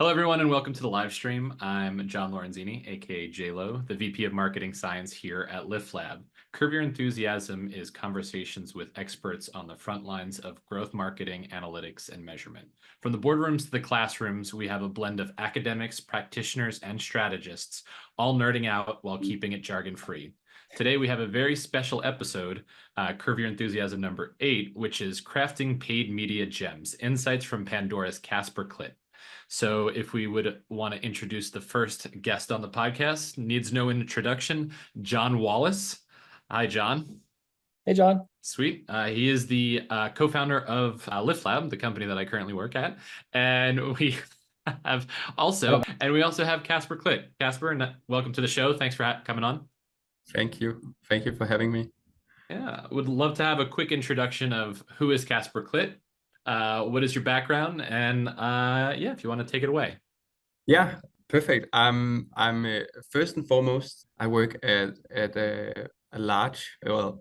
Hello, everyone, and welcome to the live stream. I'm John Lorenzini, aka JLo, the VP of Marketing Science here at LiftLab. Curb Your Enthusiasm is conversations with experts on the front lines of growth marketing, analytics, and measurement. From the boardrooms to the classrooms, we have a blend of academics, practitioners, and strategists, all nerding out while keeping it jargon-free. Today, we have a very special episode, Curb Your Enthusiasm number 8, which is Crafting Paid Media Gems, Insights from Pandora's Casper Klit. So if we would want to introduce the first guest on the podcast, needs no introduction, John Wallace. Hi, John. Hey, John. Sweet. He is the co-founder of LiftLab, the company that I currently work at. And we also have Kasper Klit. Kasper, welcome to the show. Thanks for coming on. Thank you. Thank you for having me. Yeah, would love to have a quick introduction of who is Kasper Klit. What is your background? And yeah, if you want to take it away. Yeah, perfect. I'm first and foremost, I work at a large, well,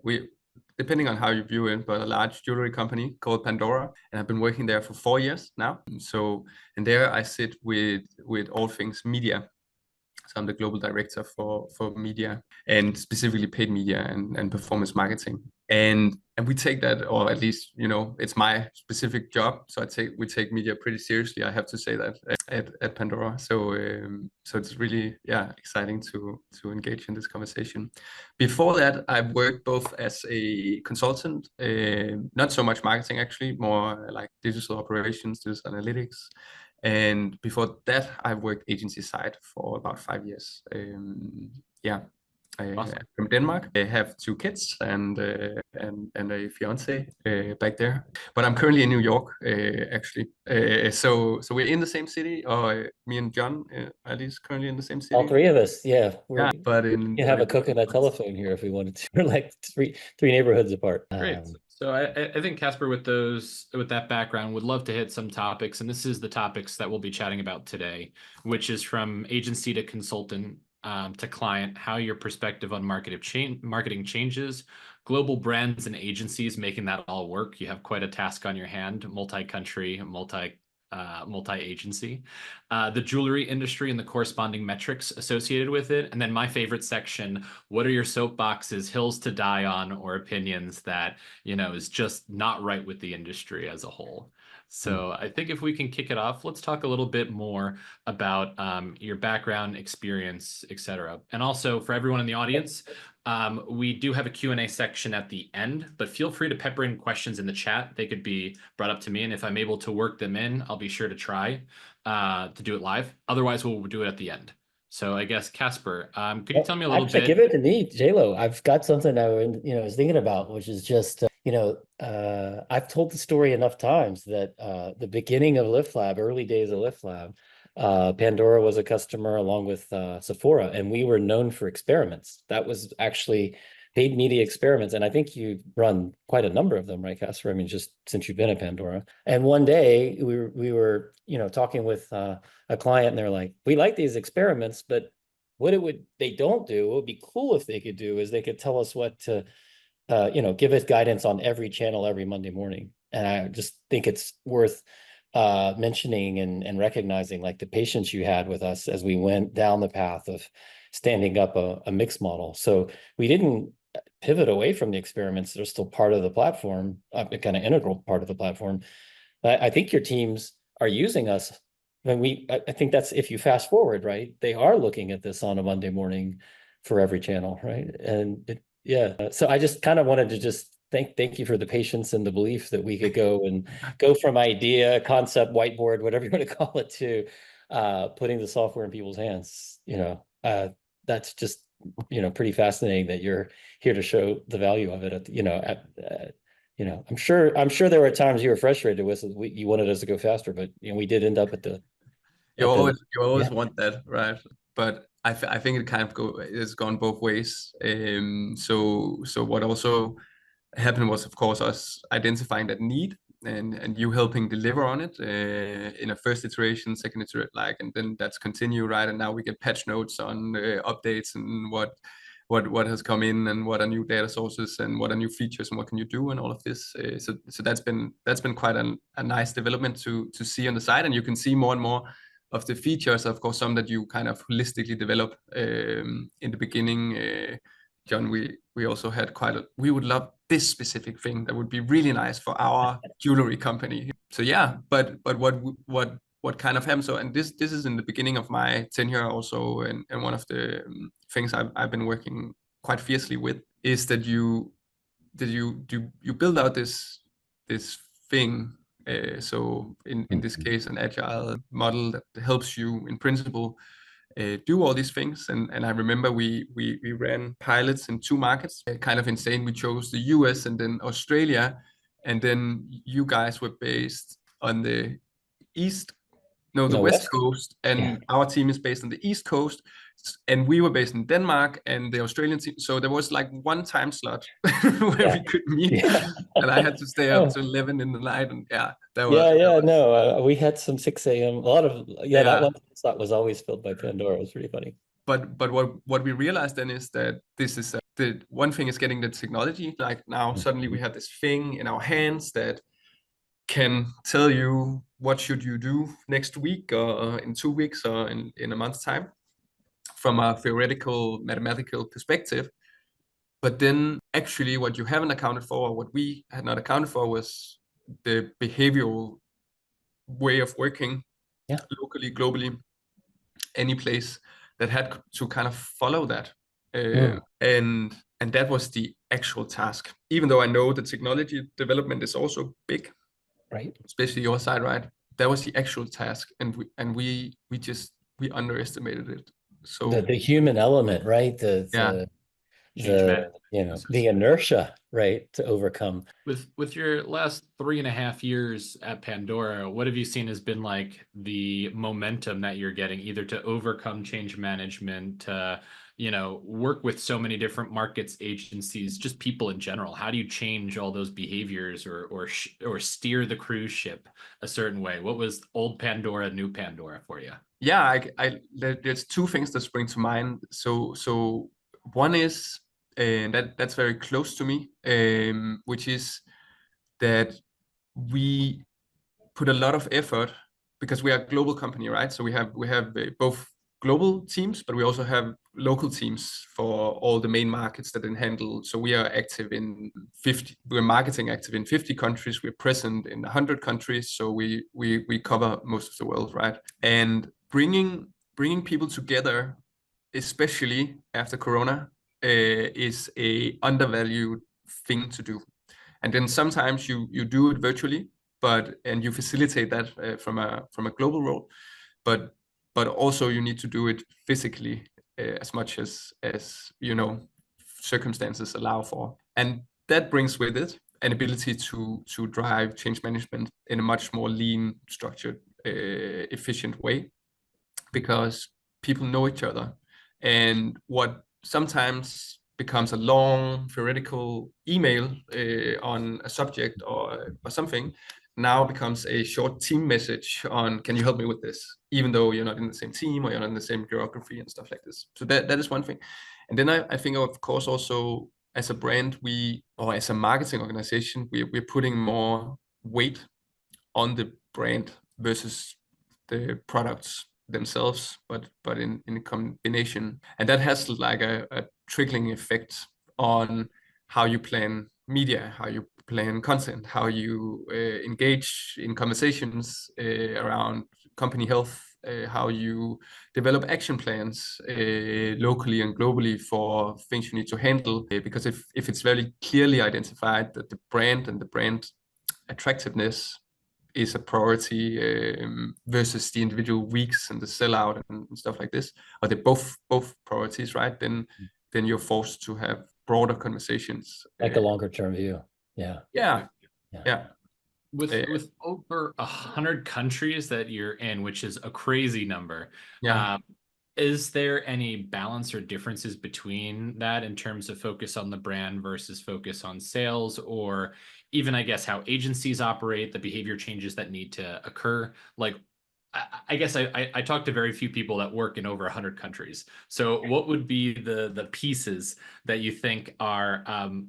depending on how you view it, but a large jewelry company called Pandora, and I've been working there for 4 years now. So, and there I sit with all things media. So I'm the global director for media, and specifically paid media and performance marketing. And we take that, or at least, it's my specific job. So we take media pretty seriously. I have to say that at Pandora. So it's really, exciting to engage in this conversation. Before that, I've worked both as a consultant, not so much marketing actually, more like digital operations, digital analytics. And before that, I've worked agency side for about 5 years. Awesome. From Denmark. I have 2 kids and a fiance back there. But I'm currently in New York, actually. So we're in the same city, or me and John, at least currently in the same city. All 3 of us, yeah. But you have a cook and a telephone here if we wanted to. We're like three neighborhoods apart. Great. So I think Kasper, with that background, would love to hit some topics, and this is the topics that we'll be chatting about today, which is from agency to consultant to client, how your perspective on marketing changes, global brands and agencies making that all work. You have quite a task on your hand, multi-country, multi-agency, the jewelry industry and the corresponding metrics associated with it. And then my favorite section, what are your soapboxes, hills to die on, or opinions that, is just not right with the industry as a whole. So I think if we can kick it off, let's talk a little bit more about your background, experience, etc. And also for everyone in the audience, we do have a Q&A section at the end, but feel free to pepper in questions in the chat. They could be brought up to me, and if I'm able to work them in, I'll be sure to try to do it live. Otherwise, we'll do it at the end. So I guess, Kasper, could you tell me a little bit? Give it to me, JLo. I've got something I was thinking about, which is just, I've told the story enough times that the beginning of LiftLab, early days of LiftLab, Pandora was a customer along with Sephora, and we were known for experiments. That was actually paid media experiments. And I think you've run quite a number of them, right, Kasper? I mean, just since you've been at Pandora. And one day we were talking with a client, and they're like, we like these experiments, but what they don't do, what would be cool if they could do is they could tell us what to, give us guidance on every channel every Monday morning. And I just think it's worth mentioning and recognizing like the patience you had with us as we went down the path of standing up a mixed model. So we didn't pivot away from the experiments. They're still part of the platform, a kind of integral part of the platform. But I think your teams are using us. I think that's, if you fast forward, right, they are looking at this on a Monday morning for every channel, right? And so I just kind of wanted to just thank you for the patience and the belief that we could go from idea, concept, whiteboard, whatever you want to call it, to putting the software in people's hands. That's just pretty fascinating that you're here to show the value of it. I'm sure there were times you were frustrated with it. You wanted us to go faster, but we did end up at the. You always want that, right? But I think it kind of it's gone both ways. So what also happened was, of course, us identifying that need and you helping deliver on it in a first iteration, second iteration, and then that's continued, right? And now we get patch notes on updates and what has come in and what are new data sources and what are new features and what can you do and all of this. So that's been quite a nice development to see on the side, and you can see more and more of the features, of course, some that you kind of holistically develop. In the beginning, John, we also had we would love this specific thing that would be really nice for our jewelry company. So yeah, but what kind of happened? So, and this is in the beginning of my tenure also, and one of the things I've been working quite fiercely with is that you build out this thing. So in this case, an agile model that helps you in principle do all these things. And I remember we ran pilots in 2 markets, kind of insane. We chose the US and then Australia, and then you guys were based on the the West Coast, and our team is based on the East Coast, and we were based in Denmark, and the Australian team. So there was like one time slot where we could meet, and I had to stay up to 11 in the night, and no, we had some 6 a.m. A lot of that one slot was always filled by Pandora. It was pretty funny. But what we realized then is that this is the one thing is getting the technology. Like now, suddenly we have this thing in our hands that can tell you what should you do next week or in 2 weeks or in a month's time from a theoretical mathematical perspective. But then actually what you haven't accounted for, or what we had not accounted for, was the behavioral way of working locally, globally, any place that had to kind of follow that. And that was the actual task. Even though I know the technology development is also big, right? Especially your side, right? That was the actual task, and we underestimated it. So the human element, right? The inertia, right, to overcome. With your last 3.5 years at Pandora, what have you seen has been like the momentum that you're getting, either to overcome change management, work with so many different markets, agencies, just people in general? How do you change all those behaviors or steer the cruise ship a certain way? What was old Pandora, new Pandora for you? Yeah, there's 2 things that spring to mind. So one is, and that's very close to me, which is that we put a lot of effort, because we are a global company, right? So we have both global teams, but we also have local teams for all the main markets that then handle. So we are active in 50. We're marketing active in 50 countries. We're present in 100 countries. So we cover most of the world, right? And bringing people together, especially after Corona, is a undervalued thing to do. And then sometimes you do it virtually, and you facilitate that from a global role, but also you need to do it physically as much as circumstances allow for. And that brings with it an ability to drive change management in a much more lean, structured, efficient way, because people know each other. And what sometimes becomes a long theoretical email on a subject or something now becomes a short team message on, can you help me with this, even though you're not in the same team or you're not in the same geography and stuff like this. So that is one thing. And then I think, of course, also as a brand, or as a marketing organization, we're putting more weight on the brand versus the products themselves, but in combination. And that has like a trickling effect on how you plan media, how you plan content, how you engage in conversations around company health, how you develop action plans locally and globally for things you need to handle. Because if it's very clearly identified that the brand and the brand attractiveness is a priority versus the individual weeks and the sellout and stuff like this, or they're both priorities, right? Then you're forced to have broader conversations, like a longer term view. Yeah. With over 100 countries that you're in, which is a crazy number. Is there any balance or differences between that in terms of focus on the brand versus focus on sales, or even, I guess, how agencies operate, the behavior changes that need to occur? Like, I guess I talk to very few people that work in over 100 countries. So what would be the pieces that you think are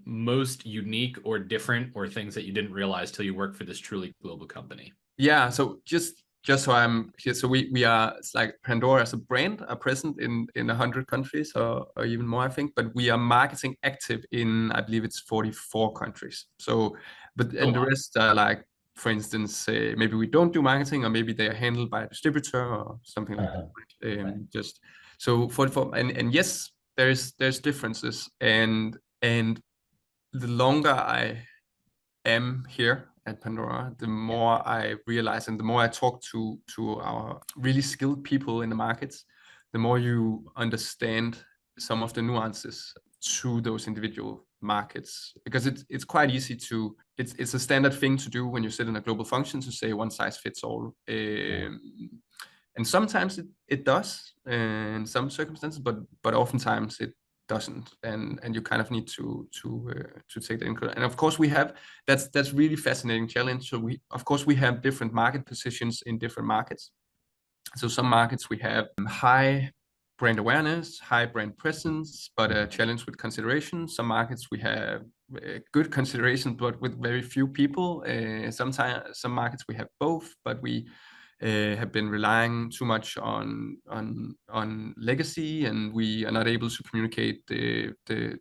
most unique or different, or things that you didn't realize till you worked for this truly global company? Yeah, so just just so I'm here, so we are, it's like Pandora as a brand are present in 100 countries or even more, I think, but we are marketing active in, I believe it's 44 countries. So, but and the rest are like, for instance, maybe we don't do marketing, or maybe they are handled by a distributor or something like that. Right. Just so 44, and yes, there's differences, and the longer I am here at Pandora, the more I realize, and the more I talk to our really skilled people in the markets, the more you understand some of the nuances to those individual markets, because it's quite easy to, it's a standard thing to do when you sit in a global function, to say one size fits all. And sometimes it does in some circumstances, but oftentimes it doesn't, and you kind of need to take that into. And of course we have, that's really fascinating challenge. So we have different market positions in different markets. So some markets we have high brand awareness, high brand presence, but a challenge with consideration. Some markets we have good consideration, but with very few people. Sometimes some markets we have both, but we have been relying too much on legacy, and we are not able to communicate the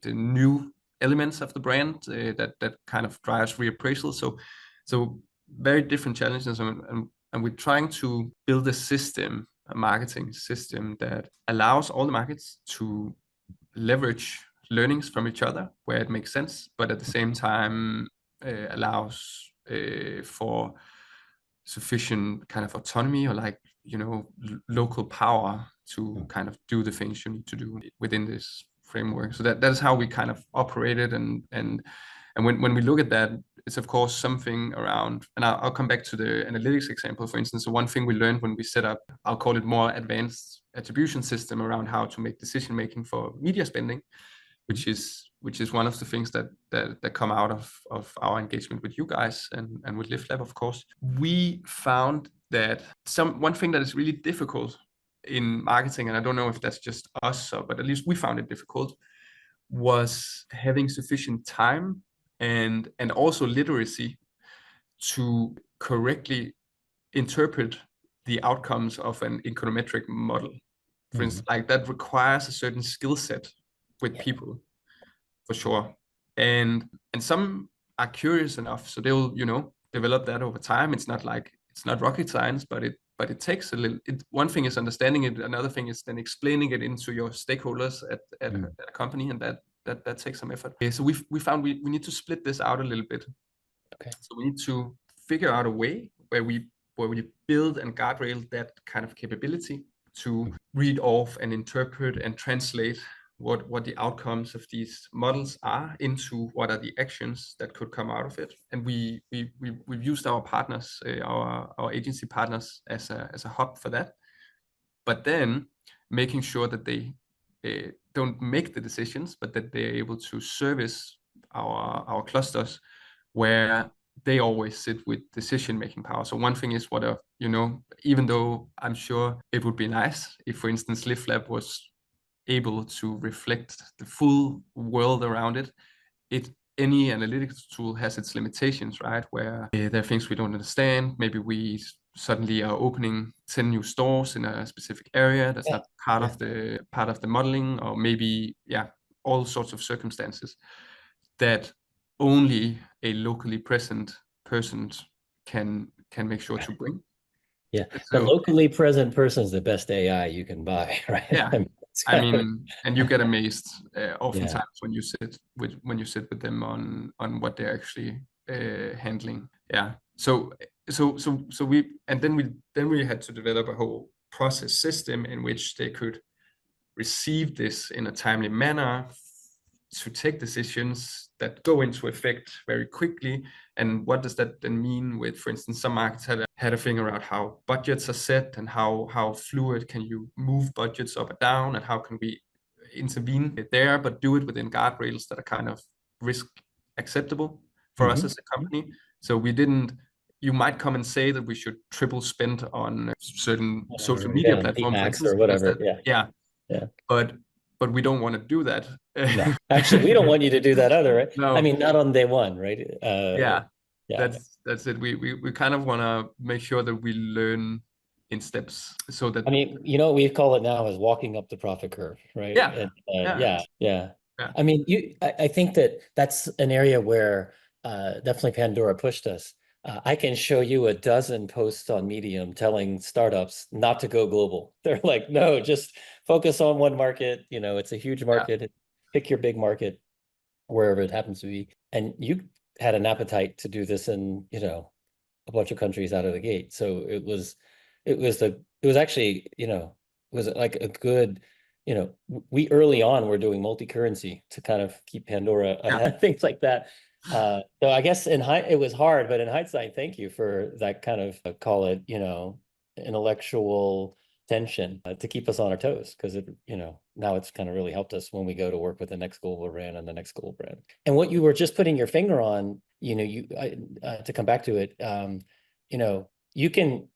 new elements of the brand that kind of drives reappraisal. So very different challenges, and we're trying to build a system, a marketing system that allows all the markets to leverage learnings from each other where it makes sense, but at the same time allows for sufficient kind of autonomy, or like, local power to kind of do the things you need to do within this framework. So that is how we kind of operated, and when we look at that, it's of course something around, and I'll come back to the analytics example, for instance. So one thing we learned when we set up, I'll call it more advanced attribution system around how to make decision making for media spending, which is one of the things that come out of our engagement with you guys and with LiftLab, of course. We found that one thing that is really difficult in marketing, and I don't know if that's just us, but at least we found it difficult, was having sufficient time and also literacy to correctly interpret the outcomes of an econometric model. For instance, like that requires a certain skill set with people, for sure. And some are curious enough, so they'll, develop that over time. It's not rocket science, but it takes a little. One thing is understanding it. Another thing is then explaining it into your stakeholders at a company, and that takes some effort. Okay, so we found we need to split this out a little bit. Okay. So we need to figure out a way where we build and guardrail that kind of capability to read off and interpret and translate what the outcomes of these models are into what are the actions that could come out of it. And we've used our partners, our agency partners, as a hub for that. But then making sure that they don't make the decisions, but that they're able to service our clusters where they always sit with decision-making power. So one thing is even though I'm sure it would be nice if, for instance, LiftLab was able to reflect the full world around it, any analytics tool has its limitations, right? Where there are things we don't understand. Maybe we suddenly are opening 10 new stores in a specific area that's not part of the modeling, or maybe all sorts of circumstances that only a locally present person can make sure to bring. Yeah, the locally present person is the best AI you can buy, right? Yeah, and you get amazed oftentimes when you sit with them on what they're actually handling. Yeah. So we had to develop a whole process system in which they could receive this in a timely manner, to take decisions that go into effect very quickly. And what does that then mean with, for instance, some markets had a thing around how budgets are set, and how fluid can you move budgets up or down, and how can we intervene there, but do it within guardrails that are kind of risk acceptable for us as a company. So you might come and say that we should triple spend on certain social media platforms, for instance, or whatever. But we don't want to do that. No, actually, we don't want you to do that either, right? No. I mean, not on day one, right? That's it. We kind of want to make sure that we learn in steps so that I mean, you know what we call it now is walking up the profit curve, right? yeah, And yeah, yeah. yeah, I mean, I think that that's an area where definitely Pandora pushed us. I can show you a dozen posts on Medium telling startups not to go global. They're like, no, just focus on one market. You know, it's a huge yeah, market. Pick your big market wherever it happens to be. And you had an appetite to do this in, you know, a bunch of countries out of the gate. So it was actually, you know, it was like a good, you know, we early on were doing multi-currency to kind of keep Pandora yeah, ahead, things like that. So I guess it was hard, but in hindsight, thank you for that kind of call it, you know, intellectual tension to keep us on our toes because it, you know, now it's kind of really helped us when we go to work with the next global brand and the next global brand. And what you were just putting your finger on, you know, to come back to it, you know, you can,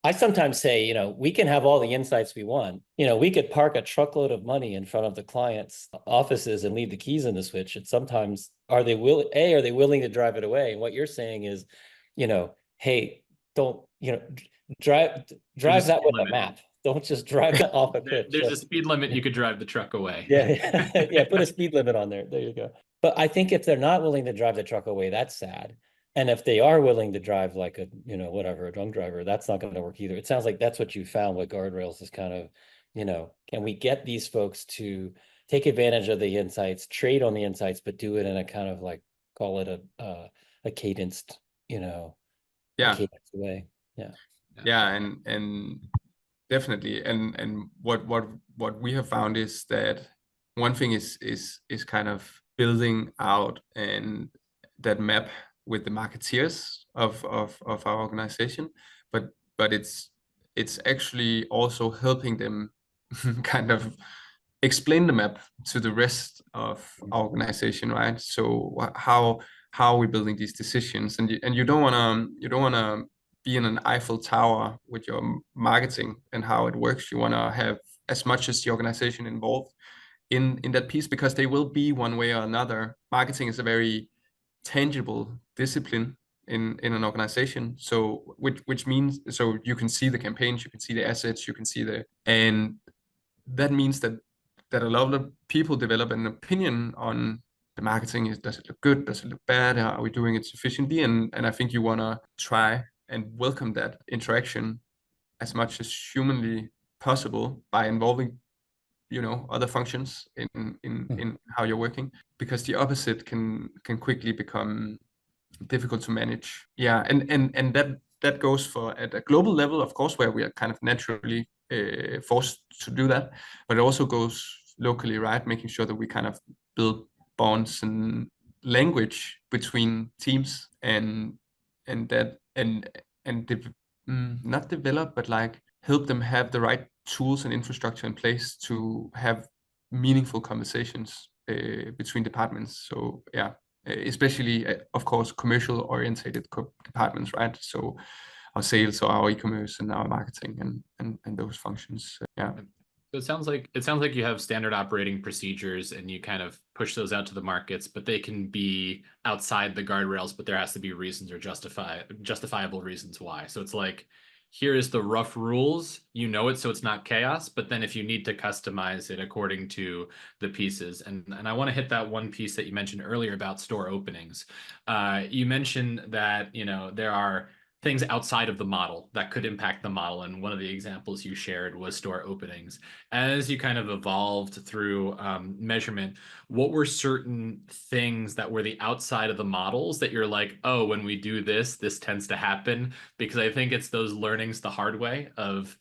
I sometimes say, you know, we can have all the insights we want. You know, we could park a truckload of money in front of the client's offices and leave the keys in the switch. And sometimes are they willing to drive it away? And what you're saying is, you know, hey, don't, you know, drive There's a that speed with a limit. map. Don't just drive that off a cliff. There's So a speed limit. You could drive the truck away. yeah, yeah, put a speed limit on there. There you go. But I think if they're not willing to drive the truck away, that's sad. And if they are willing to drive like a, you know, whatever, a drunk driver, that's not going to work either. It sounds like that's what you found with guardrails is kind of, you know, can we get these folks to take advantage of the insights, trade on the insights, but do it in a kind of like, call it a cadenced, you know, a yeah, cadenced way. Yeah. yeah, and definitely. And what we have found is that one thing is kind of building out and that map with the marketeers of our organization, but it's actually also helping them kind of explain the map to the rest of our organization, right? So how are we building these decisions? And you don't want to be in an Eiffel Tower with your marketing and how it works. You want to have as much as the organization involved in that piece because they will be one way or another. Marketing is a very tangible discipline in an organization. So which means so you can see the campaigns, you can see the assets, you can see and that means that a lot of people develop an opinion on the marketing. Does it look good? Does it look bad? Are we doing it sufficiently? And I think you want to try and welcome that interaction as much as humanly possible by involving, you know, other functions in how you're working, because the opposite can quickly become difficult to manage. Yeah, and that goes for at a global level, of course, where we are kind of naturally forced to do that, but it also goes locally, right? Making sure that we kind of build bonds and language between teams and that and not develop, but like help them have the right tools and infrastructure in place to have meaningful conversations between departments. So yeah, especially of course commercial orientated departments, right? So our sales or our e-commerce and our marketing and those functions. Yeah. So it sounds like you have standard operating procedures and you kind of push those out to the markets, but they can be outside the guardrails, but there has to be reasons or justifiable reasons why. So it's like, here is the rough rules, you know it, so it's not chaos, but then if you need to customize it according to the pieces. And I want to hit that one piece that you mentioned earlier about store openings. You mentioned that, you know, there are things outside of the model that could impact the model. And one of the examples you shared was store openings. As you kind of evolved through measurement, what were certain things that were the outside of the models that you're like, oh, when we do this, this tends to happen? Because I think it's those learnings the hard way of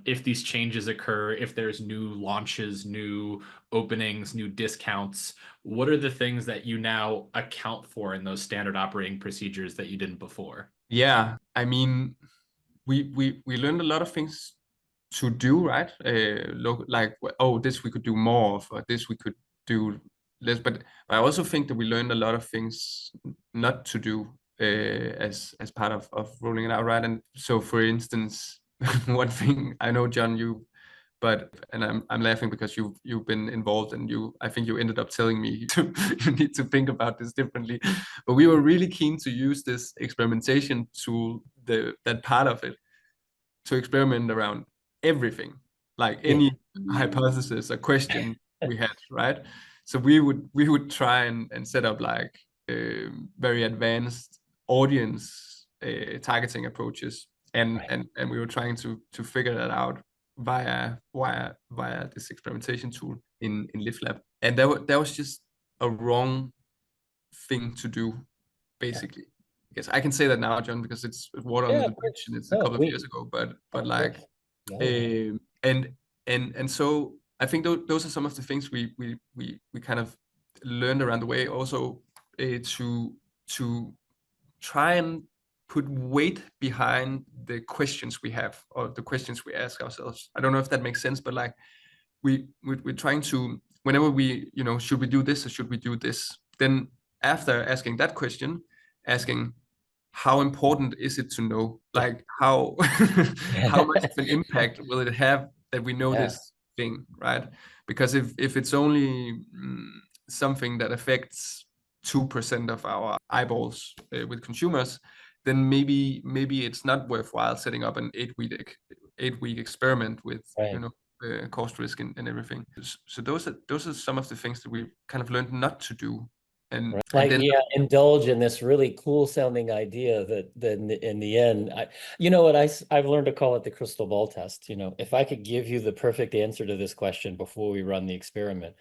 if these changes occur, if there's new launches, new openings, new discounts, what are the things that you now account for in those standard operating procedures that you didn't before? Yeah, I mean, we learned a lot of things to do, right? Look, like, oh, this we could do more of, or this we could do less. But I also think that we learned a lot of things not to do as part of rolling it out, right? And so, for instance, one thing I know, John, and I'm laughing because you've been involved and I think you ended up telling me you need to think about this differently. But we were really keen to use this experimentation tool, that part of it, to experiment around everything, like any hypothesis or question we had, right? So we would try and set up like very advanced audience targeting approaches, and we were trying to figure that out via this experimentation tool in LiftLab, and that was just a wrong thing to do, basically. I guess I can say that now, John, because it's water under the bridge and it's a couple of years ago. But like, and so I think those are some of the things we kind of learned around the way. Also, to try and put weight behind the questions we have or the questions we ask ourselves. I don't know if that makes sense, but like we're trying to, whenever we, should we do this or should we do this? Then after asking that question, asking how important is it to know, like how how much of an impact will it have that we know this thing, right? Because if it's only something that affects 2% of our eyeballs with consumers, then maybe it's not worthwhile setting up an 8-week experiment with cost risk and everything. So those are some of the things that we kind of learned not to do. And then, indulge in this really cool sounding idea that then in the end, I've learned to call it the crystal ball test. If I could give you the perfect answer to this question before we run the experiment,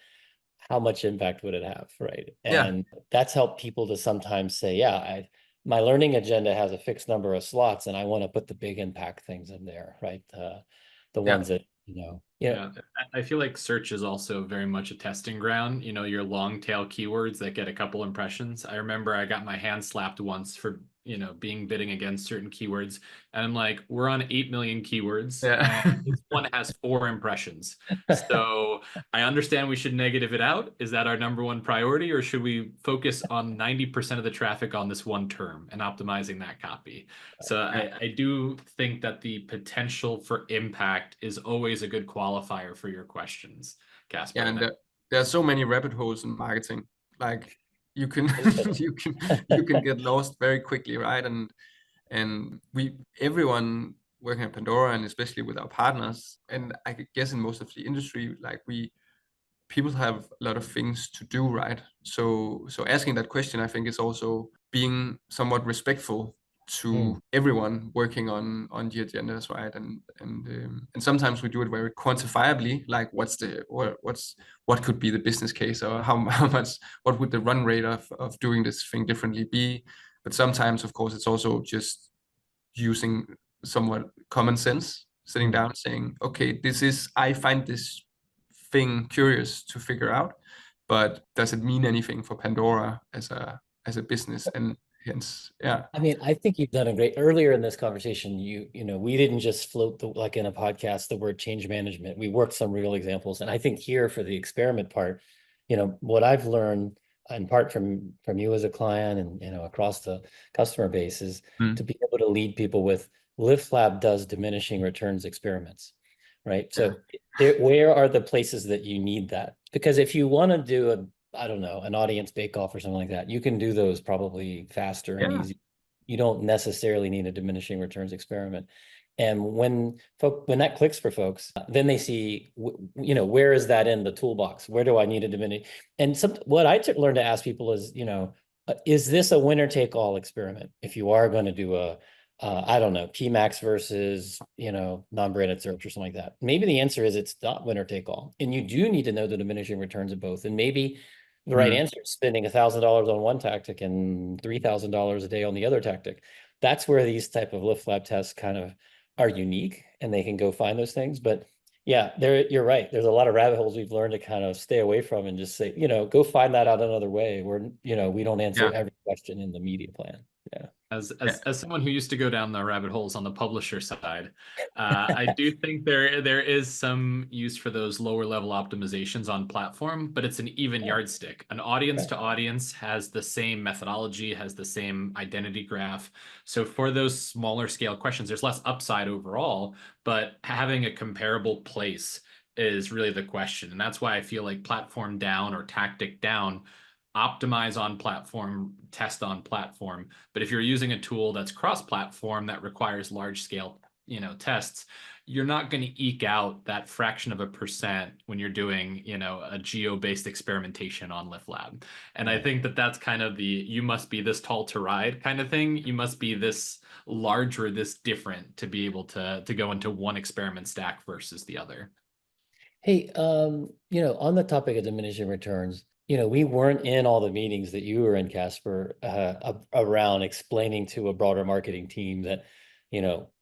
how much impact would it have, right? And that's helped people to sometimes say, my learning agenda has a fixed number of slots and I want to put the big impact things in there, right? The ones that, I feel like search is also very much a testing ground. Your long tail keywords that get a couple impressions. I remember I got my hand slapped once for being bidding against certain keywords, and I'm like, we're on 8 million keywords, and this one has 4 impressions. So I understand we should negative it out. Is that our number one priority, or should we focus on 90% of the traffic on this one term and optimizing that copy? So I do think that the potential for impact is always a good qualifier for your questions, Casper. Yeah, and there are so many rabbit holes in marketing. Like you can you can get lost very quickly, right? And everyone working at Pandora, and especially with our partners, and I guess in most of the industry, like people have a lot of things to do, right? So asking that question, I think, is also being somewhat respectful to everyone working on the agendas, right? And sometimes we do it very quantifiably, like what could be the business case, or how much, what would the run rate of doing this thing differently be? But sometimes, of course, it's also just using somewhat common sense, sitting down saying, okay, I find this thing curious to figure out, but does it mean anything for Pandora as a business? And hence, I mean, I think you've done a great, earlier in this conversation, we didn't just float like in a podcast, the word change management. We worked some real examples. And I think here for the experiment part, what I've learned in part from you as a client and, across the customer base is to be able to lead people with LiftLab does diminishing returns experiments, right? So where are the places that you need that? Because if you want to do I don't know, an audience bake-off or something like that, you can do those probably faster and easy. You don't necessarily need a diminishing returns experiment. And when that clicks for folks, then they see, where is that in the toolbox? Where do I need to diminish? And what I learned to ask people is this a winner-take-all experiment? If you are going to do I don't know, PMAX versus, non-branded search or something like that. Maybe the answer is it's not winner take all. And you do need to know the diminishing returns of both. And maybe the right answer is spending $1,000 on one tactic and $3,000 a day on the other tactic. That's where these type of LiftLab tests kind of are unique and they can go find those things. But yeah, you're right. There's a lot of rabbit holes we've learned to kind of stay away from and just say, go find that out another way where, we don't answer every question in the media plan. Yeah. As someone who used to go down the rabbit holes on the publisher side, I do think there is some use for those lower level optimizations on platform, but it's an even yardstick. An audience to audience has the same methodology, has the same identity graph. So for those smaller scale questions, there's less upside overall, but having a comparable place is really the question. And that's why I feel like platform down or tactic down, optimize on platform, test on platform. But if you're using a tool that's cross-platform that requires large scale, tests, you're not going to eke out that fraction of a percent when you're doing, a geo-based experimentation on LiftLab. And I think that that's kind of the you must be this tall to ride kind of thing. You must be this large or this different to be able to go into one experiment stack versus the other. Hey, on the topic of diminishing returns, we weren't in all the meetings that you were in, Casper, around explaining to a broader marketing team that,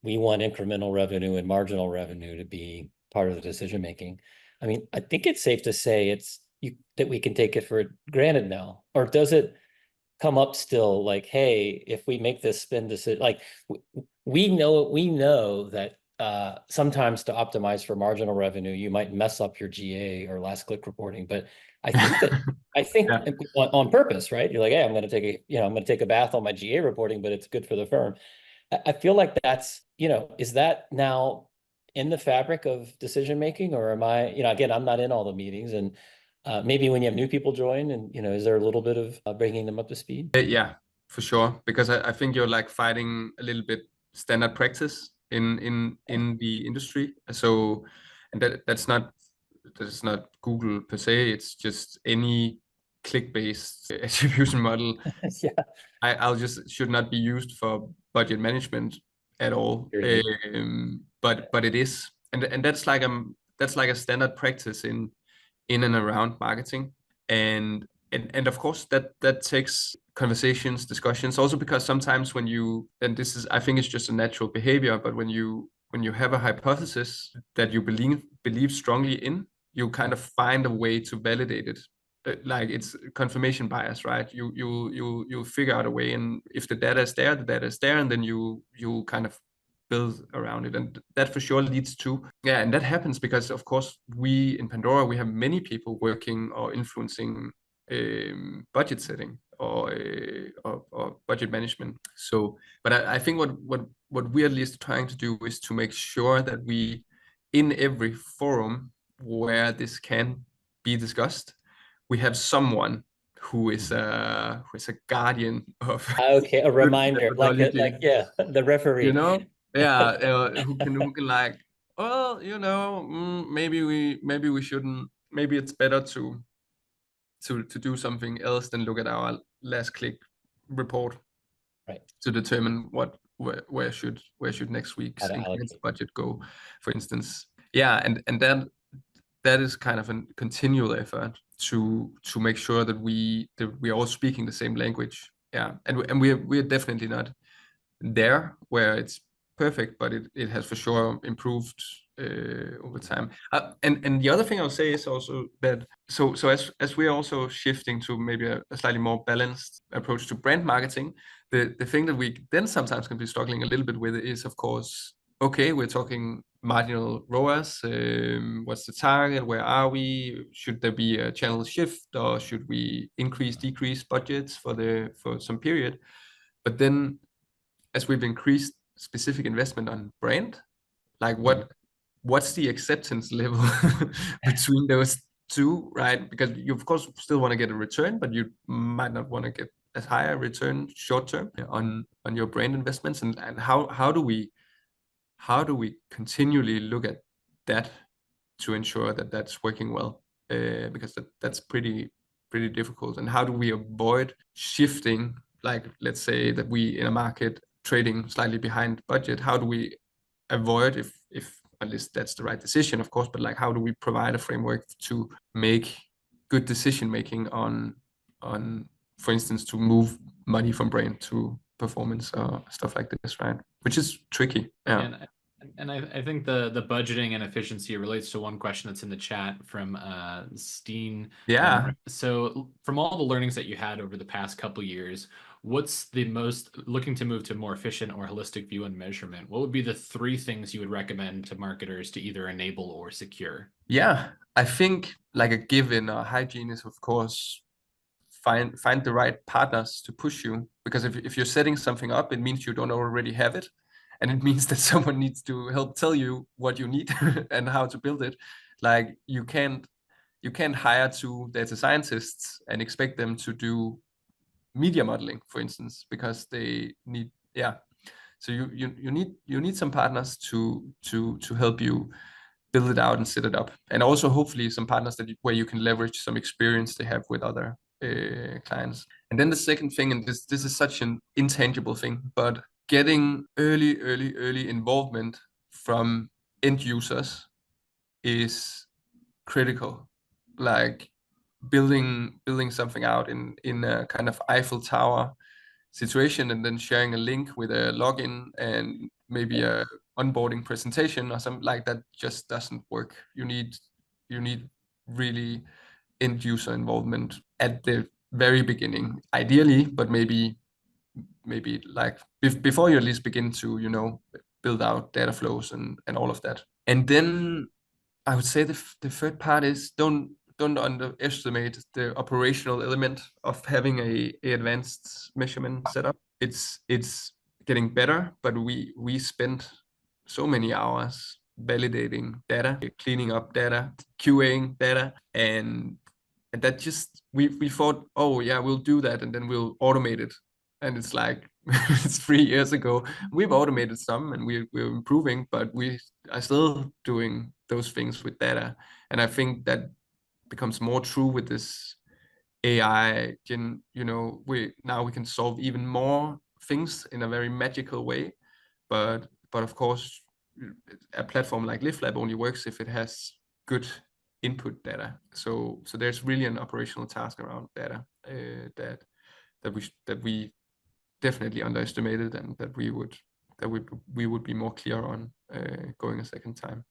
we want incremental revenue and marginal revenue to be part of the decision making. I mean, I think it's safe to say that we can take it for granted now, or does it come up still like, hey, if we make this spin decision, like we know that sometimes to optimize for marginal revenue, you might mess up your GA or last click reporting. But I think Yeah. on purpose, right? You're like, hey, I'm going to take a bath on my GA reporting, but it's good for the firm. I feel like that's, is that now in the fabric of decision making, or am I, again, I'm not in all the meetings, and maybe when you have new people join, and is there a little bit of bringing them up to speed? Yeah, for sure. Because I think you're like fighting a little bit standard practice in the industry. So, and that's not Google per se. It's just any click-based attribution model. Yeah, I'll just should not be used for budget management at all. But it is, and that's like a standard practice in and around marketing, and of course that takes conversations, discussions, also because sometimes when you, and this is, I think it's just a natural behavior, but when you have a hypothesis that you believe strongly in, you kind of find a way to validate it. Like it's confirmation bias, right? You figure out a way, and if the data is there, the data is there, and then you kind of build around it, and that for sure leads to, yeah, and that happens because of course we in Pandora, we have many people working or influencing budget setting or budget management. So, but I think what we at least trying to do is to make sure that we, in every forum where this can be discussed, we have someone who is a guardian of okay, a good reminder, methodology, yeah, the referee. yeah, who can like, well, maybe we shouldn't, maybe it's better to do something else than look at our last click report, Right, to determine where should next how week's to incremental allocate. budget go, for instance. Yeah, and then that is kind of a continual effort to make sure that we are all speaking the same language. Yeah, and we're definitely not there where it's perfect, but it has for sure improved over time. And the other thing I'll say is also that so as we're also shifting to maybe a slightly more balanced approach to brand marketing, the thing that we then sometimes can be struggling a little bit with is, of course, okay, we're talking marginal ROAS. What's the target? Where are we? Should there be a channel shift, or should we decrease budgets for some period? But then, as we've increased specific investment on brand, like what's the acceptance level between those two, right? Because you of course still want to get a return, but you might not want to get as high a return short term on your brand investments. And how do we continually look at that to ensure that that's working well? Because that's pretty difficult. And how do we avoid shifting, like let's say that we in a market trading slightly behind budget, how do we avoid, if at least that's the right decision, of course, but like how do we provide a framework to make good decision making on for instance, to move money from brand to performance or stuff like this, right? Which is tricky. Yeah. And I think the budgeting and efficiency relates to one question that's in the chat from Steen. Yeah. So from all the learnings that you had over the past couple years, what's the most, looking to move to a more efficient or holistic view and measurement, what would be the 3 things you would recommend to marketers to either enable or secure? Yeah, I think like a given hygiene is, of course, find the right partners to push you, because if you're setting something up, it means you don't already have it, and it means that someone needs to help tell you what you need and how to build it. Like you can't hire 2 data scientists and expect them to do media modeling, for instance, because they need, yeah. So you need some partners to help you build it out and set it up, and also hopefully some partners where you can leverage some experience they have with other clients. And then the second thing, and this is such an intangible thing, but getting early involvement from end users is critical. Like building something out in a kind of Eiffel Tower situation, and then sharing a link with a login and maybe a onboarding presentation or something like that just doesn't work. You need really end user involvement at the very beginning, ideally, but maybe like before you at least begin to, you know, build out data flows and all of that. And then I would say the third part is don't underestimate the operational element of having a advanced measurement setup. It's getting better, but we spent so many hours validating data, cleaning up data, QAing data, and that just we thought, oh yeah, we'll do that and then we'll automate it. And it's like it's 3 years ago. We've automated some and we're improving, but we are still doing those things with data. And I think that becomes more true with this AI. You know, we can solve even more things in a very magical way. But of course, a platform like LiftLab only works if it has good input data. So there's really an operational task around data that we definitely underestimated, and that we would be more clear on going a second time.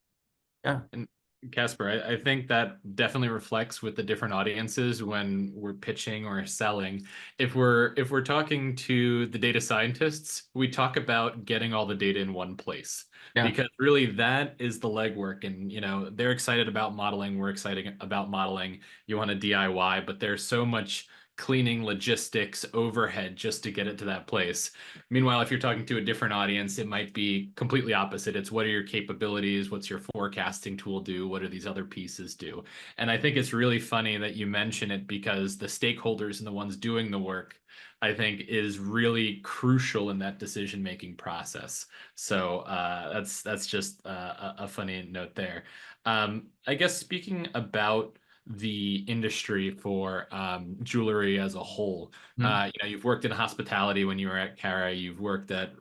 Yeah. And Casper, I think that definitely reflects with the different audiences when we're pitching or selling. If we're talking to the data scientists, we talk about getting all the data in one place. Yeah. Because really that is the legwork, and you know, they're excited about modeling, we're excited about modeling. You want to DIY, but there's so much cleaning, logistics, overhead just to get it to that place. Meanwhile, if you're talking to a different audience, it might be completely opposite. It's what are your capabilities? What's your forecasting tool do? What do these other pieces do? And I think it's really funny that you mention it, because the stakeholders and the ones doing the work, I think, is really crucial in that decision-making process. So that's just a funny note there. I guess speaking about the industry for jewelry as a whole. You know, you've worked in hospitality when you were at Cara, you've worked at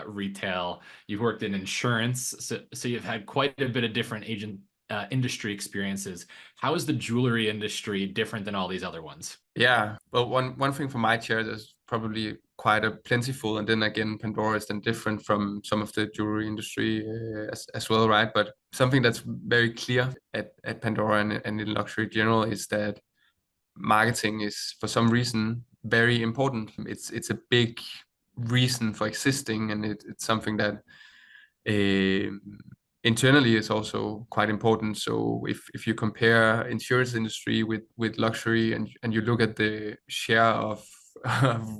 retail, you've worked in insurance, so you've had quite a bit of different industry experiences. How is the jewelry industry different than all these other ones? Yeah, well, one thing from my chair is probably quite a plentiful, and then again, Pandora is then different from some of the jewelry industry as well, right? But something that's very clear at Pandora and in luxury general is that marketing is, for some reason, very important. It's a big reason for existing, and it's something that internally is also quite important. So if you compare insurance industry with luxury, and you look at the share of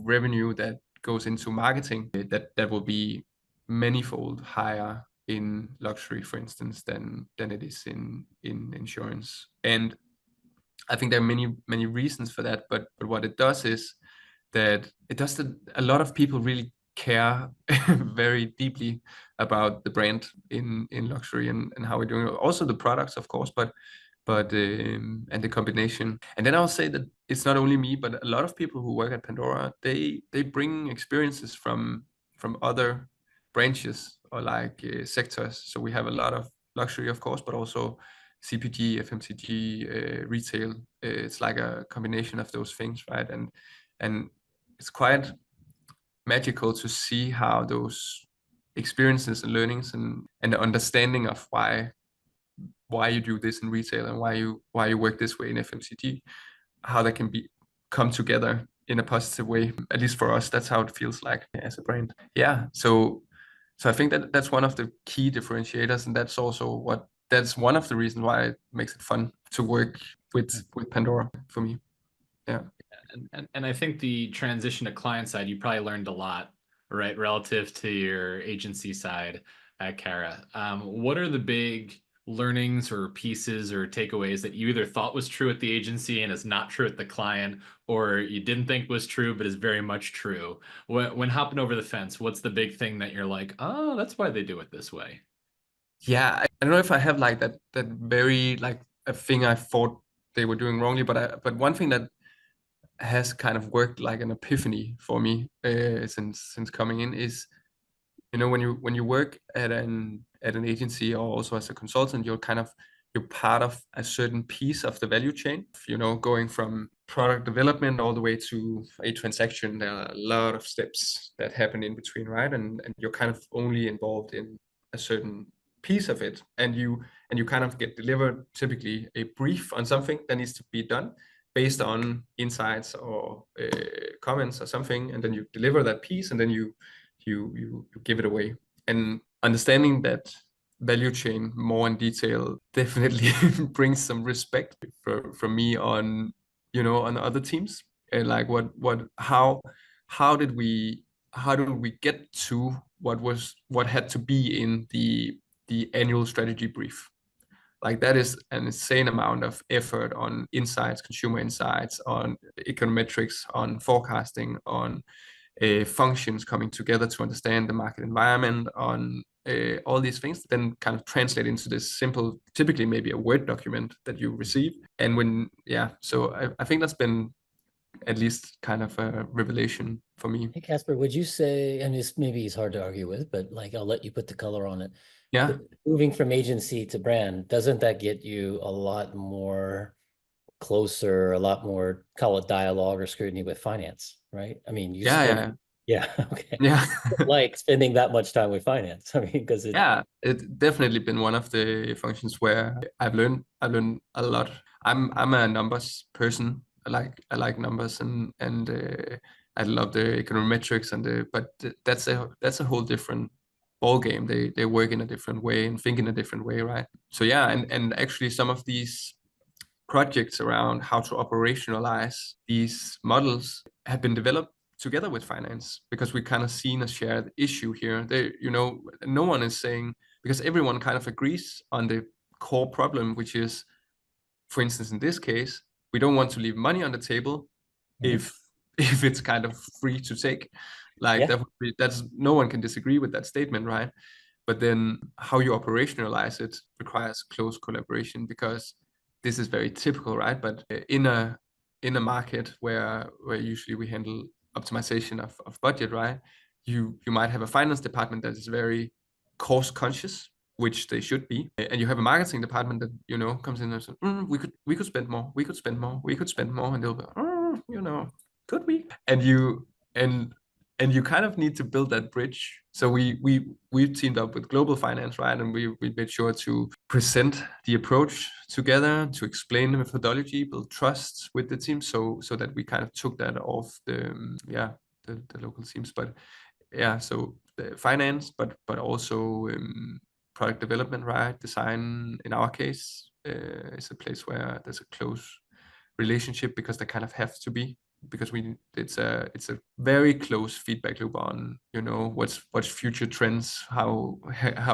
revenue that goes into marketing, that will be manifold higher in luxury, for instance, than it is in insurance. And I think there are many reasons for that, but what it does is that it does that a lot of people really care very deeply about the brand in luxury and how we're doing it. Also the products, of course, but and the combination. And then I'll say that it's not only me, but a lot of people who work at Pandora, they bring experiences from other branches or like sectors. So we have a lot of luxury, of course, but also CPG, FMCG, retail. It's like a combination of those things, right? And it's quite magical to see how those experiences and learnings and the understanding of why you do this in retail and why you work this way in FMCG, how that can come together in a positive way. At least for us, that's how it feels like as a brand. Yeah. So I think that's one of the key differentiators, and that's also that's one of the reasons why it makes it fun to work with Pandora for me. Yeah. And I think the transition to client side, you probably learned a lot, right, relative to your agency side at Cara. What are the big learnings or pieces or takeaways that you either thought was true at the agency and is not true at the client, or you didn't think was true but is very much true? When hopping over the fence, what's the big thing that you're like, oh, that's why they do it this way? Yeah, I don't know if I have like that very like a thing I thought they were doing wrongly, but one thing that has kind of worked like an epiphany for me since coming in is, you know, when you work at an agency or also as a consultant, you're part of a certain piece of the value chain, you know, going from product development all the way to a transaction. There are a lot of steps that happen in between, right? And you're kind of only involved in a certain piece of it, and you kind of get delivered typically a brief on something that needs to be done based on insights or comments or something, and then you deliver that piece, and then you give it away. And understanding that value chain more in detail definitely brings some respect from me on, you know, on other teams. And like how did we get to what had to be in the annual strategy brief? Like that is an insane amount of effort on insights, consumer insights, on econometrics, on forecasting, on functions coming together to understand the market environment, on all these things, then kind of translate into this simple, typically maybe a Word document that you receive. And so I think that's been at least kind of a revelation for me. Hey, Casper, would you say, and this maybe is hard to argue with, but like I'll let you put the color on it. Yeah. Moving from agency to brand, doesn't that get you a lot more closer, a lot more, call it dialogue or scrutiny with finance, right? I mean, you spend, yeah, okay. Yeah. Like spending that much time with finance. I mean, because It's definitely been one of the functions where I've learned a lot. I'm a numbers person. I like numbers, and I love the econometrics that's a whole different ball game. They work in a different way and think in a different way, right? So yeah, and actually some of these projects around how to operationalize these models have been developed together with finance, because we kind of seen a shared issue here. They, you know, no one is saying, because everyone kind of agrees on the core problem, which is, for instance, in this case, we don't want to leave money on the table if if it's kind of free to take. Like that's no one can disagree with that statement, right? But then how you operationalize it requires close collaboration, because this is very typical, right? But in a market where usually we handle optimization of budget, right? You might have a finance department that is very cost conscious, which they should be, and you have a marketing department that, you know, comes in and says, we could spend more, we could spend more, we could spend more, and they'll be, you know, could we? And you kind of need to build that bridge. So we teamed up with global finance, right? And we made sure to present the approach together, to explain the methodology, build trust with the team, so that we kind of took that off the local teams. But yeah, so the finance, but also product development, right? Design, in our case, is a place where there's a close relationship, because they kind of have to be, because it's a very close feedback loop on, you know, what's future trends, how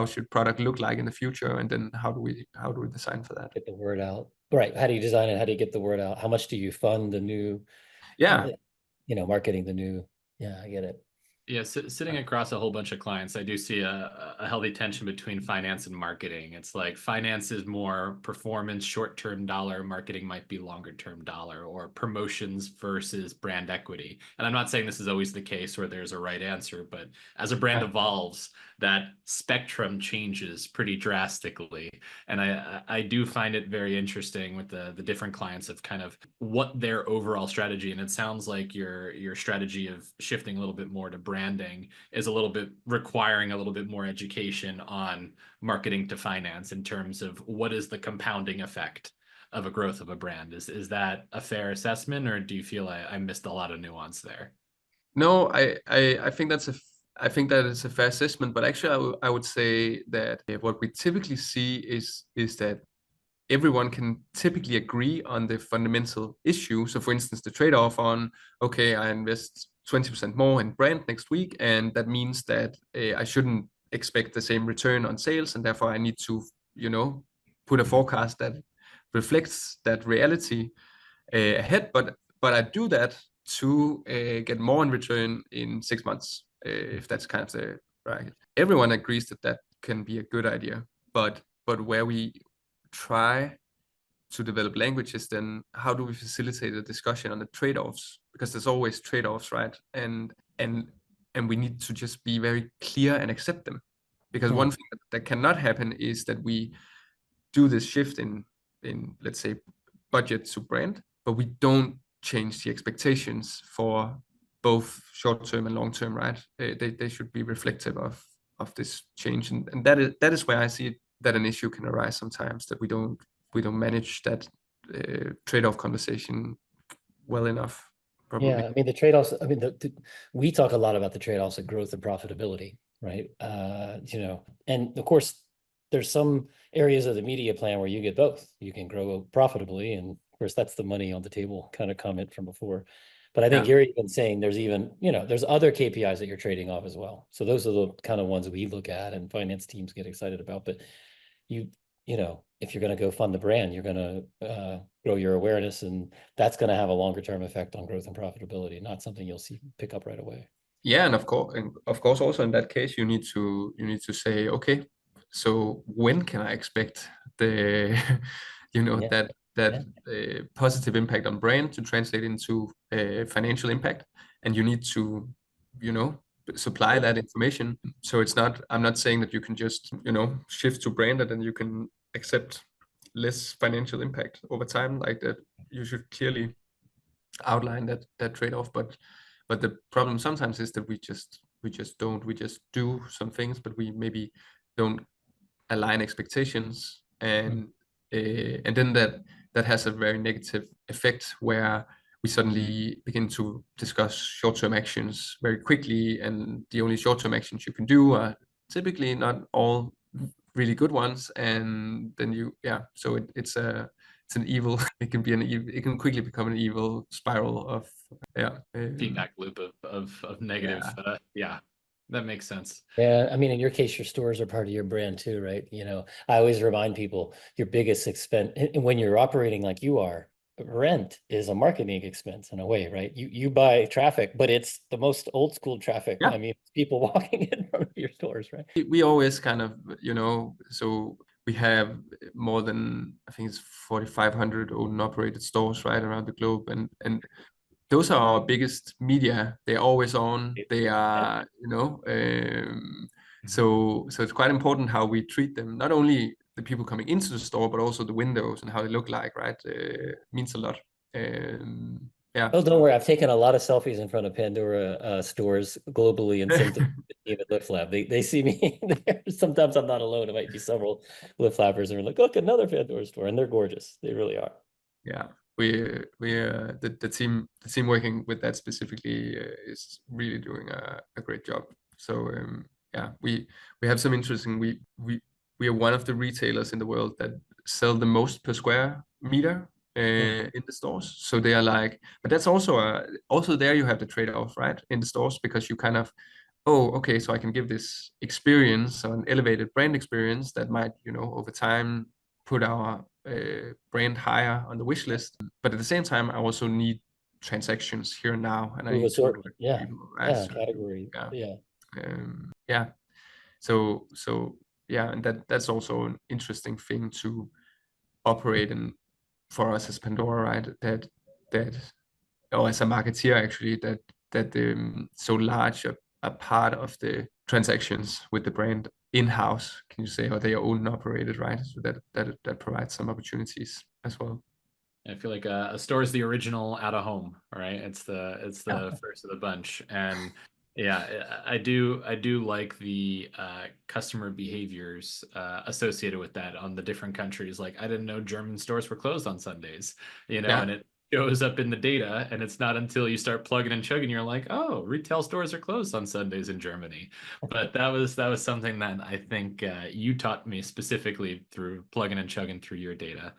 should product look like in the future, and then how do we design for that. Get the word out, right? How do you design it? How do you get the word out? How much do you fund the new, you know, marketing the new? Yeah, I get it. Yeah, sitting across a whole bunch of clients, I do see a healthy tension between finance and marketing. It's like finance is more performance, short-term dollar, marketing might be longer-term dollar, or promotions versus brand equity. And I'm not saying this is always the case where there's a right answer, but as a brand evolves, that spectrum changes pretty drastically. And I do find it very interesting with the different clients of kind of what their overall strategy, and it sounds like your strategy of shifting a little bit more to branding is a little bit requiring a little bit more education on marketing to finance in terms of what is the compounding effect of a growth of a brand. Is that a fair assessment, or do you feel I missed a lot of nuance there? No, I think that is a fair assessment, but actually I would say that what we typically see is that everyone can typically agree on the fundamental issue. So for instance, the trade-off on, okay, I invest 20% more in brand next week, and that means that I shouldn't expect the same return on sales, and therefore I need to, you know, put a forecast that reflects that reality ahead, but I do that to get more in return in 6 months, if that's kind of the right. Everyone agrees that that can be a good idea, but where we try to develop languages, then how do we facilitate a discussion on the trade-offs? Because there's always trade-offs, right? And we need to just be very clear and accept them. Because one thing that cannot happen is that we do this shift in let's say budget to brand, but we don't change the expectations for both short-term and long-term, right? They should be reflective of this change, and that is where I see that an issue can arise sometimes, that we don't manage that trade-off conversation well enough, probably. Yeah, I mean the trade-offs. I mean, we talk a lot about the trade-offs of growth and profitability, right? You know, and of course, there's some areas of the media plan where you get both. You can grow profitably, and of course, that's the money on the table kind of comment from before. But I think you're even saying there's even, you know, there's other KPIs that you're trading off as well. So those are the kind of ones we look at and finance teams get excited about. But you know, if you're going to go fund the brand, you're going to grow your awareness, and that's going to have a longer term effect on growth and profitability, not something you'll see pick up right away. Yeah, and of course, also in that case, you need to say, okay, so when can I expect the, you know, that positive impact on brand to translate into financial impact, and you need to, you know, supply that information. So it's not, I'm not saying that you can just, you know, shift to brand and then you can accept less financial impact over time, like that. You should clearly outline that trade-off, but the problem sometimes is that we just do some things, but we maybe don't align expectations, and then that has a very negative effect, where we suddenly begin to discuss short-term actions very quickly, and the only short-term actions you can do are typically not all really good ones, and then so it's an evil. It can be it can quickly become an evil spiral of feedback loop of negative. Yeah, that makes sense. Yeah, I mean, in your case, your stores are part of your brand too, right? You know, I always remind people your biggest expense, and when you're operating like you are, rent is a marketing expense in a way, right? You buy traffic, but it's the most old school traffic. Yeah. I mean, people walking in from your stores, right? We always kind of, you know, so we have more than, I think it's 4,500 owned and operated stores right around the globe, and those are our biggest media. They're always on. They are, you know, so it's quite important how we treat them. Not only the people coming into the store, but also the windows and how they look like, right? Means a lot. Yeah. Oh, don't worry. I've taken a lot of selfies in front of Pandora stores globally and sent them to the team at LiftLab. They see me there. Sometimes I'm not alone. It might be several LiftLabbers, and we're like, look, another Pandora store, and they're gorgeous. They really are. Yeah, the team working with that specifically is really doing a great job. So yeah, we have some interesting. We are one of the retailers in the world that sell the most per square meter in the stores. So they are like, but that's also there you have the trade-off, right, in the stores, because you kind of, oh, okay, so I can give this experience, an elevated brand experience that might, you know, over time put our brand higher on the wish list. But at the same time, I also need transactions here and now, and I need to, yeah, category, yeah. So yeah, and that's also an interesting thing to operate in for us as Pandora, right? That or as a marketeer actually, that so large a part of the transactions with the brand in-house, can you say, or they are owned and operated, right? So that provides some opportunities as well. I feel like a store is the original out of home, right? It's the first of the bunch, and yeah, I do like the customer behaviors associated with that on the different countries. Like, I didn't know German stores were closed on Sundays, you know, and shows up in the data, and it's not until you start plugging and chugging you're like, oh, retail stores are closed on Sundays in Germany. But that was something that I think you taught me specifically through plugging and chugging through your data.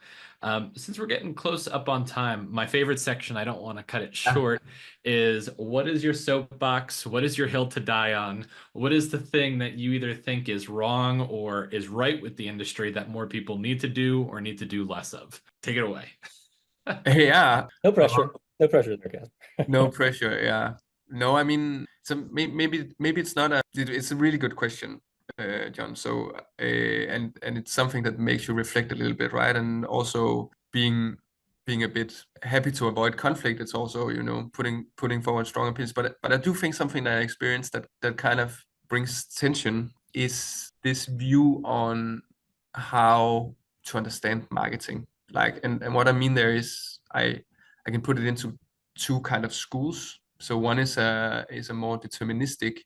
Since we're getting close up on time, my favorite section, I don't want to cut it short, is what is your soapbox? What is your hill to die on? What is the thing that you either think is wrong or is right with the industry that more people need to do or need to do less of? Take it away. Yeah. No pressure. No pressure there, Casper. No pressure. Yeah. No, I mean, so maybe it's not a. It's a really good question, John. So, and it's something that makes you reflect a little bit, right? And also being a bit happy to avoid conflict. It's also, putting forward strong opinions. But I do think something that I experienced that kind of brings tension is this view on how to understand marketing. Like, and what I mean there is I can put it into two kind of schools. So one is a more deterministic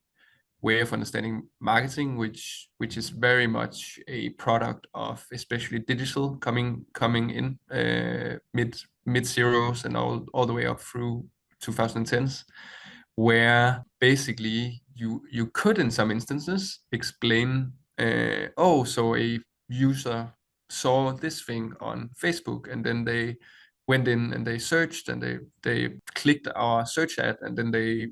way of understanding marketing, which is very much a product of especially digital coming in mid zeros and all the way up through 2010s, where basically you could in some instances explain, so a user saw this thing on Facebook and then they went in and they searched and they clicked our search ad and then they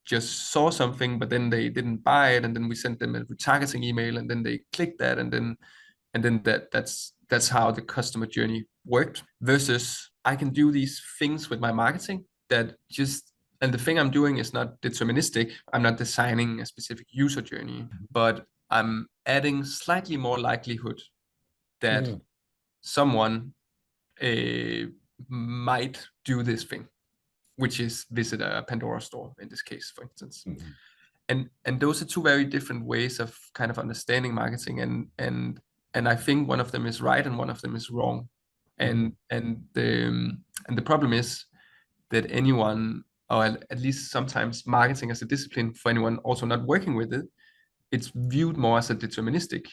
just saw something, but then they didn't buy it, and then we sent them a retargeting email, and then they clicked that, and then that's how the customer journey worked. Versus I can do these things with my marketing that just, and the thing I'm doing is not deterministic. I'm not designing a specific user journey, but I'm adding slightly more likelihood that someone might do this thing, which is visit a Pandora store in this case, for instance. And those are two very different ways of kind of understanding marketing, and I think one of them is right and one of them is wrong. And the problem is that anyone, or at least sometimes marketing as a discipline for anyone also not working with it, it's viewed more as a deterministic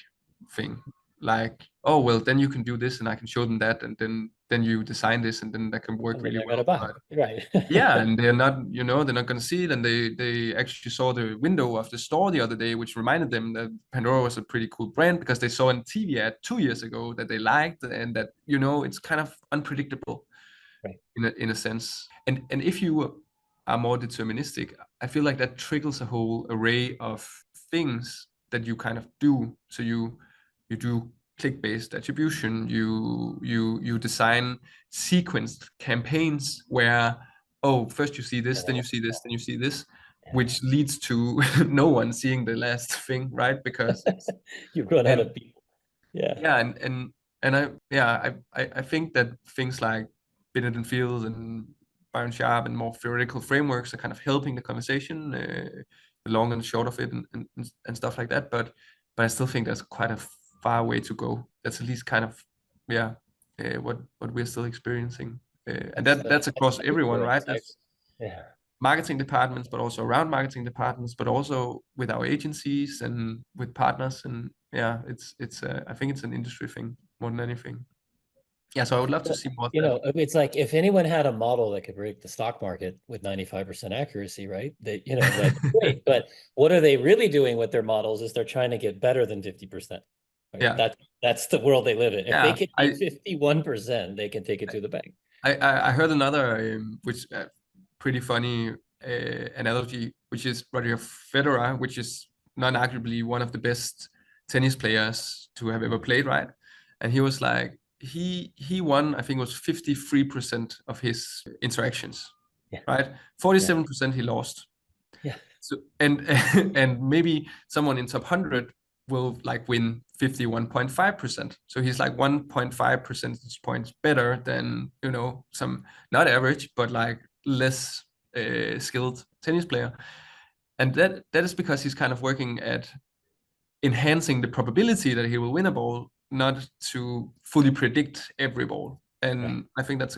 thing. Like, oh well, then you can do this and I can show them that, and then you design this and then that can work really well. Buy it. Right. Yeah, and they're not going to see it, and they actually saw the window of the store the other day, which reminded them that Pandora was a pretty cool brand because they saw a TV ad 2 years ago that they liked, and that it's kind of unpredictable, right, in a sense. And if you are more deterministic, I feel like that triggers a whole array of things that you kind of do. So you do click-based attribution, you design sequenced campaigns where, oh, first you see this, then you see this, then you see this, which leads to no one seeing the last thing, right? Because you run out of people. Yeah. I think that things like Binet and Fields and Byron Sharp and more theoretical frameworks are kind of helping the conversation, the long and short of it, and stuff like that. But I still think there's quite a far way to go. That's at least kind of what we're still experiencing, and that's across everyone, right? That's marketing departments, but also around marketing departments, but also with our agencies and with partners. And it's I think it's an industry thing more than anything. Yeah, so I would love to see more. It's like if anyone had a model that could predict the stock market with 95% accuracy, right? That's great. But what are they really doing with their models is they're trying to get better than 50%. Right? Yeah, that's the world they live in. If they can do 51%, they can take it to the bank. I heard another which pretty funny analogy, which is Roger Federer, which is non-arguably one of the best tennis players to have ever played, right? And he was like, he won, I think it was 53% of his interactions, right? 47% he lost. Yeah. So and maybe someone in top 100 will like win 51.5%. So he's like 1.5 percentage points better than some not average but like less skilled tennis player. And that is because he's kind of working at enhancing the probability that he will win a ball, not to fully predict every ball. And I think that's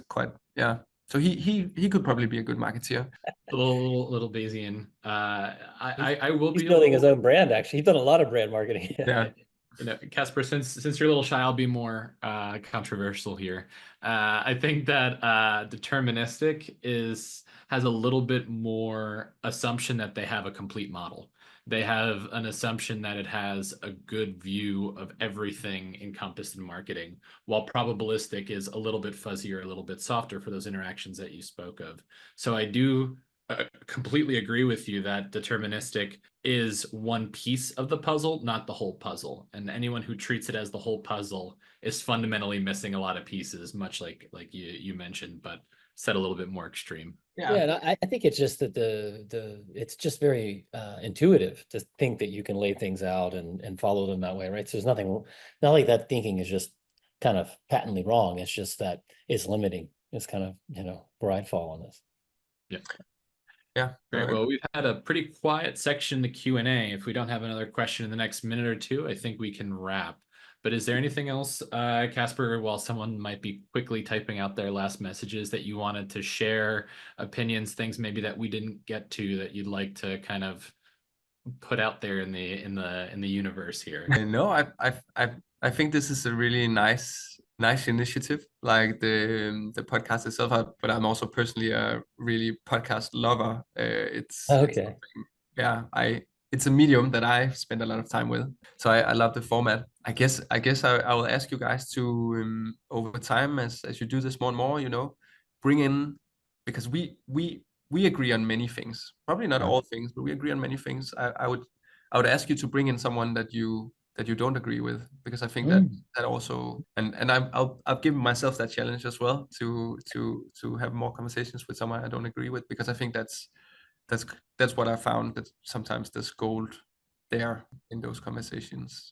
so he could probably be a good marketeer. A little Bayesian. I will he's be building his own brand. Actually, he's done a lot of brand marketing. Yeah. Kasper, since you're a little shy, I'll be more controversial here. I think that deterministic has a little bit more assumption that they have a complete model. They have an assumption that it has a good view of everything encompassed in marketing, while probabilistic is a little bit fuzzier, a little bit softer for those interactions that you spoke of. So I do completely agree with you that deterministic is one piece of the puzzle, not the whole puzzle. And anyone who treats it as the whole puzzle is fundamentally missing a lot of pieces, much like you mentioned, but said a little bit more extreme. Yeah, and I think it's just that it's just very intuitive to think that you can lay things out and follow them that way, right? So there's nothing, not like that thinking is just kind of patently wrong. It's just that it's limiting. It's kind of, where I'd fall on this. Yeah. Yeah. Great. Well, we've had a pretty quiet section, the Q&A. If we don't have another question in the next minute or two, I think we can wrap. But is there anything else, Kasper, while someone might be quickly typing out their last messages, that you wanted to share, opinions, things maybe that we didn't get to, that you'd like to kind of put out there in the universe here? No, I think this is a really nice initiative, like the podcast itself. But I'm also personally a really podcast lover. It's Okay. yeah, it's a medium that I spend a lot of time with. So I love the format. I guess I will ask you guys to over time, as you do this more and more, bring in, because we agree on many things, probably not all things, but we agree on many things. I would ask you to bring in someone that you don't agree with, because I think that also, and I've given myself that challenge as well, to have more conversations with someone I don't agree with, because I think that's what I found, that sometimes there's gold there in those conversations.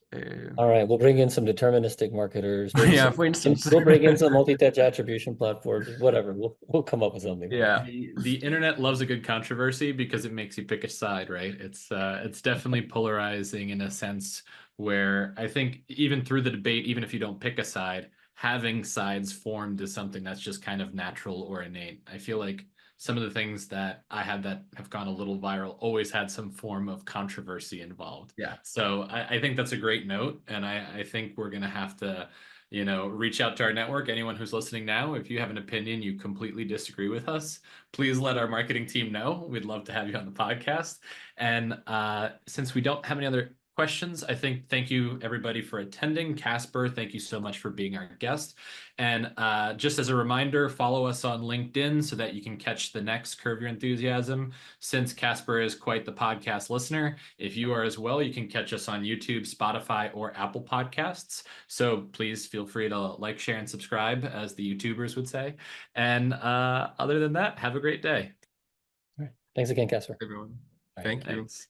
All right, we'll bring in some deterministic marketers. Yeah, for instance. We'll bring in some multi-touch attribution platforms, whatever. We'll come up with something. Yeah. The internet loves a good controversy because it makes you pick a side, right? It's definitely polarizing in a sense where I think even through the debate, even if you don't pick a side, having sides formed is something that's just kind of natural or innate. I feel like some of the things that I had that have gone a little viral always had some form of controversy involved. Yeah. So I think that's a great note. And I think we're going to have to, reach out to our network. Anyone who's listening now, if you have an opinion, you completely disagree with us, please let our marketing team know. We'd love to have you on the podcast. And since we don't have any other questions, I think thank you everybody for attending. Kasper, thank you so much for being our guest. And just as a reminder, follow us on LinkedIn so that you can catch the next Curve Your Enthusiasm. Since Kasper is quite the podcast listener, if you are as well, you can catch us on YouTube, Spotify, or Apple Podcasts. So please feel free to like, share, and subscribe, as the YouTubers would say. And other than that, have a great day. All right. Thanks again, Kasper. Everyone. All right, Thank you. Thanks.